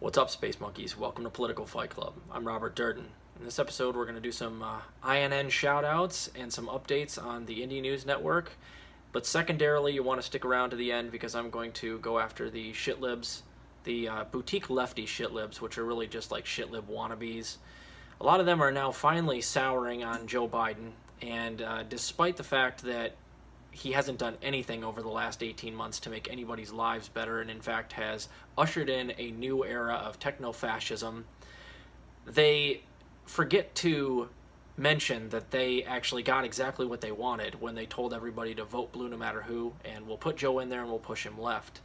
What's up, Space Monkeys? Welcome to Political Fight Club. I'm Robert Durden. In this episode, we're going to do some INN shout-outs and some updates on the Indie News Network. But secondarily, you want to stick around to the end because I'm going to go after the shitlibs, the boutique lefty shitlibs, which are really just like shitlib wannabes. A lot of them are now finally souring on Joe Biden, and despite the fact that he hasn't done anything over the last 18 months to make anybody's lives better, and in fact has ushered in a new era of techno-fascism, they forget to mention that they actually got exactly what they wanted when they told everybody to vote blue no matter who, and we'll put Joe in there and we'll push him left.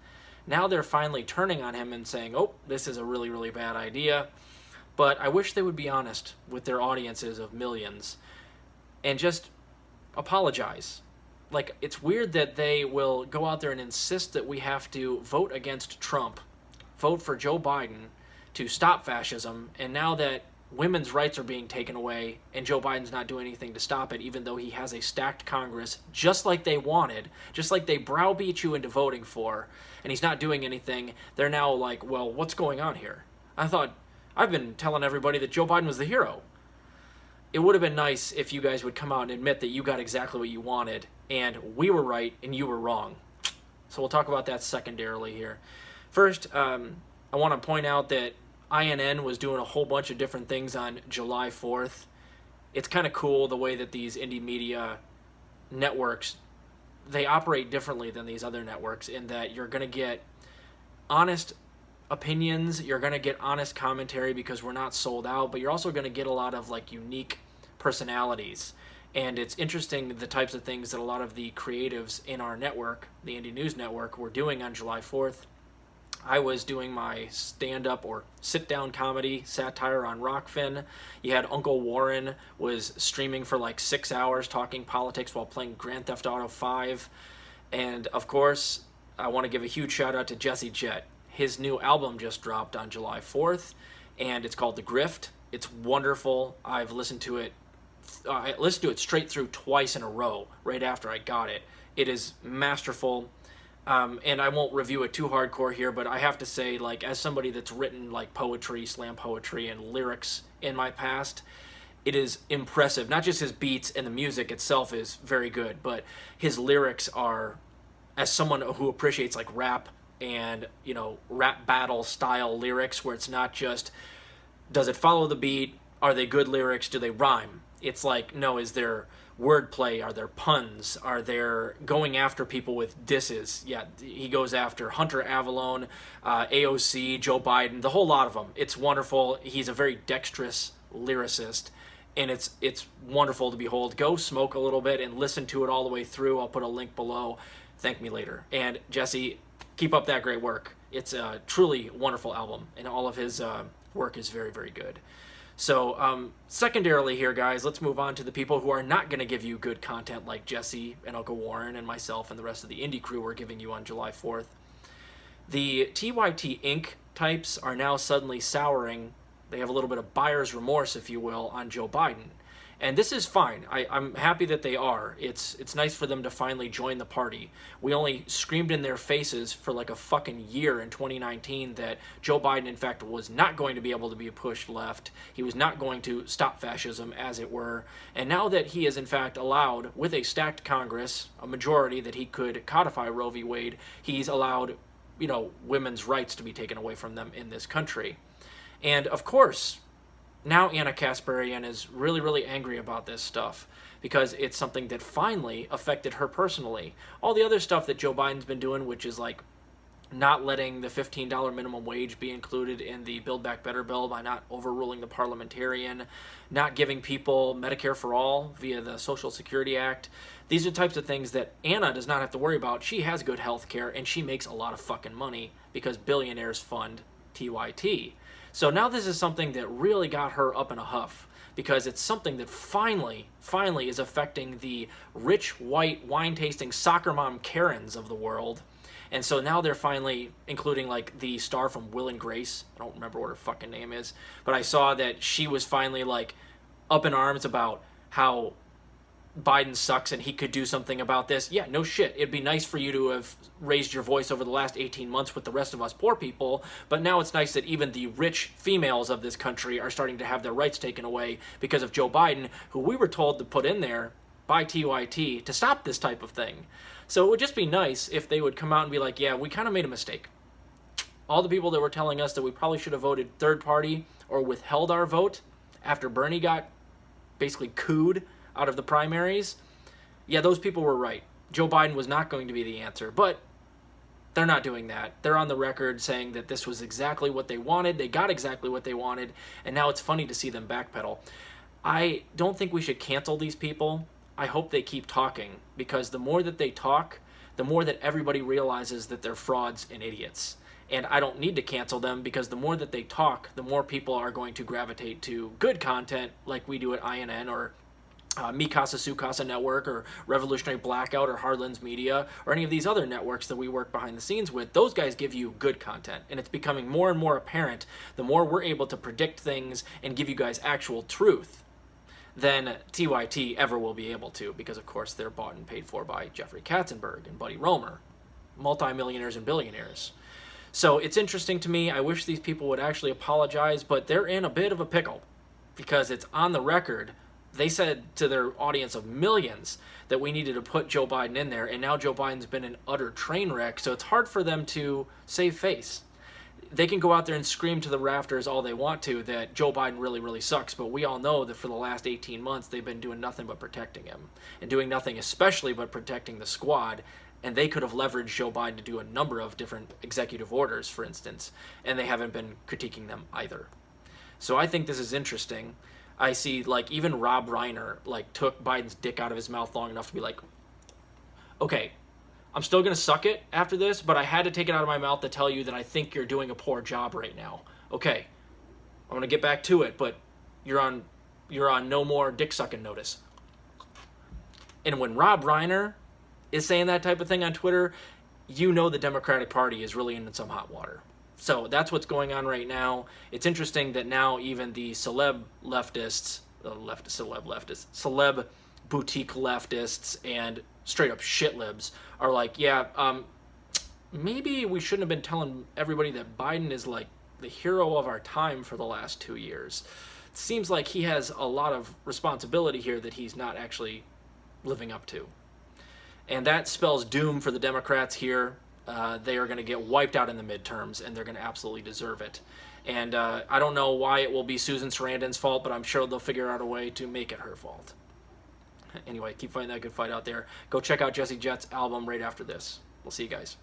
Now they're finally turning on him and saying, oh, this is a really, really bad idea. But I wish they would be honest with their audiences of millions and just apologize. Like, it's weird that they will go out there and insist that we have to vote against Trump, vote for Joe Biden to stop fascism, and now that women's rights are being taken away and Joe Biden's not doing anything to stop it, even though he has a stacked Congress, just like they wanted, just like they browbeat you into voting for, and he's not doing anything, they're now like, well, what's going on here? I've been telling everybody that Joe Biden was the hero. It would have been nice if you guys would come out and admit that you got exactly what you wanted, and we were right and you were wrong. So we'll talk about that secondarily here. First, I want to point out that INN was doing a whole bunch of different things on July 4th. It's kind of cool the way that these indie media networks, they operate differently than these other networks in that you're going to get honest opinions, you're going to get honest commentary because we're not sold out, but you're also going to get a lot of like unique personalities. And it's interesting the types of things that a lot of the creatives in our network, the Indie News Network, were doing on July 4th. I was doing my stand-up or sit-down comedy satire on Rockfin. You had Uncle Warren was streaming for like 6 hours talking politics while playing Grand Theft Auto 5. And of course, I want to give a huge shout out to Jesse Jett. His new album just dropped on July 4th, and it's called The Grift. It's wonderful. I've listened to it. I listened to it straight through twice in a row right after I got it. It is masterful, and I won't review it too hardcore here, but I have to say, like, as somebody that's written like poetry, slam poetry, and lyrics in my past, it is impressive. Not just his beats and the music itself is very good, but his lyrics are, as someone who appreciates like rap and, you know, rap battle style lyrics where it's not just, does it follow the beat? Are they good lyrics? Do they rhyme? It's like, no, is there wordplay? Are there puns? Are there going after people with disses? Yeah, he goes after Hunter Avallone, AOC, Joe Biden, the whole lot of them. It's wonderful. He's a very dexterous lyricist, and it's wonderful to behold. Go smoke a little bit and listen to it all the way through. I'll put a link below. Thank me later. And Jesse, keep up that great work. It's a truly wonderful album, and all of his work is very, very good. So, secondarily here, guys, let's move on to the people who are not going to give you good content like Jesse and Uncle Warren and myself and the rest of the indie crew were giving you on July 4th. The TYT Inc. types are now suddenly souring. They have a little bit of buyer's remorse, if you will, on Joe Biden. And this is fine. I'm happy that they are. It's nice for them to finally join the party. We only screamed in their faces for like a fucking year in 2019 that Joe Biden, in fact, was not going to be able to be pushed left. He was not going to stop fascism, as it were. And now that he is, in fact, allowed, with a stacked Congress, a majority that he could codify Roe v. Wade, he's allowed, you know, women's rights to be taken away from them in this country. And, of course, now Anna Kasparian is really, really angry about this stuff because it's something that finally affected her personally. All the other stuff that Joe Biden's been doing, which is like not letting the $15 minimum wage be included in the Build Back Better bill by not overruling the parliamentarian, not giving people Medicare for all via the Social Security Act. These are types of things that Anna does not have to worry about. She has good health care and she makes a lot of fucking money because billionaires fund TYT. So now this is something that really got her up in a huff because it's something that finally is affecting the rich, white, wine-tasting soccer mom Karens of the world. And so now they're finally including like the star from Will and Grace. I don't remember what her fucking name is, but I saw that she was finally like up in arms about how Biden sucks and he could do something about this. Yeah, no shit. It'd be nice for you to have raised your voice over the last 18 months with the rest of us poor people, but now it's nice that even the rich females of this country are starting to have their rights taken away because of Joe Biden, who we were told to put in there by TYT to stop this type of thing. So it would just be nice if they would come out and be like, yeah, we kind of made a mistake. All the people that were telling us that we probably should have voted third party or withheld our vote after Bernie got basically cooed out of the primaries, yeah, those people were right. Joe Biden was not going to be the answer, but they're not doing that. They're on the record saying that this was exactly what they wanted. They got exactly what they wanted, and now it's funny to see them backpedal. I don't think we should cancel these people. I hope they keep talking, because the more that they talk, the more that everybody realizes that they're frauds and idiots. And I don't need to cancel them, because the more that they talk, the more people are going to gravitate to good content like we do at INN or Mi Casa Su Casa Network or Revolutionary Blackout or Hardlands Media or any of these other networks that we work behind the scenes with. Those guys give you good content, and it's becoming more and more apparent the more we're able to predict things and give you guys actual truth than TYT ever will be able to, because of course they're bought and paid for by Jeffrey Katzenberg and Buddy Roemer, multimillionaires and billionaires. So it's interesting to me. I wish these people would actually apologize, but they're in a bit of a pickle because it's on the record. They said to their audience of millions that we needed to put Joe Biden in there, and now Joe Biden's been an utter train wreck, so it's hard for them to save face. They can go out there and scream to the rafters all they want to that Joe Biden really, really sucks, but we all know that for the last 18 months they've been doing nothing but protecting him, and doing nothing especially but protecting the squad, and they could have leveraged Joe Biden to do a number of different executive orders, for instance, and they haven't been critiquing them either. So I think this is interesting. I see, like, even Rob Reiner, like, took Biden's dick out of his mouth long enough to be like, okay, I'm still going to suck it after this, but I had to take it out of my mouth to tell you that I think you're doing a poor job right now. Okay, I'm going to get back to it, but you're on no more dick sucking notice. And when Rob Reiner is saying that type of thing on Twitter, you know the Democratic Party is really in some hot water. So that's what's going on right now. It's interesting that now even the celeb boutique leftists and straight up shitlibs are like, yeah, maybe we shouldn't have been telling everybody that Biden is like the hero of our time for the last 2 years. It seems like he has a lot of responsibility here that he's not actually living up to. And that spells doom for the Democrats here. They are going to get wiped out in the midterms, and they're going to absolutely deserve it. And I don't know why it will be Susan Sarandon's fault, but I'm sure they'll figure out a way to make it her fault. Anyway, keep fighting that good fight out there. Go check out Jesse Jett's album right after this. We'll see you guys.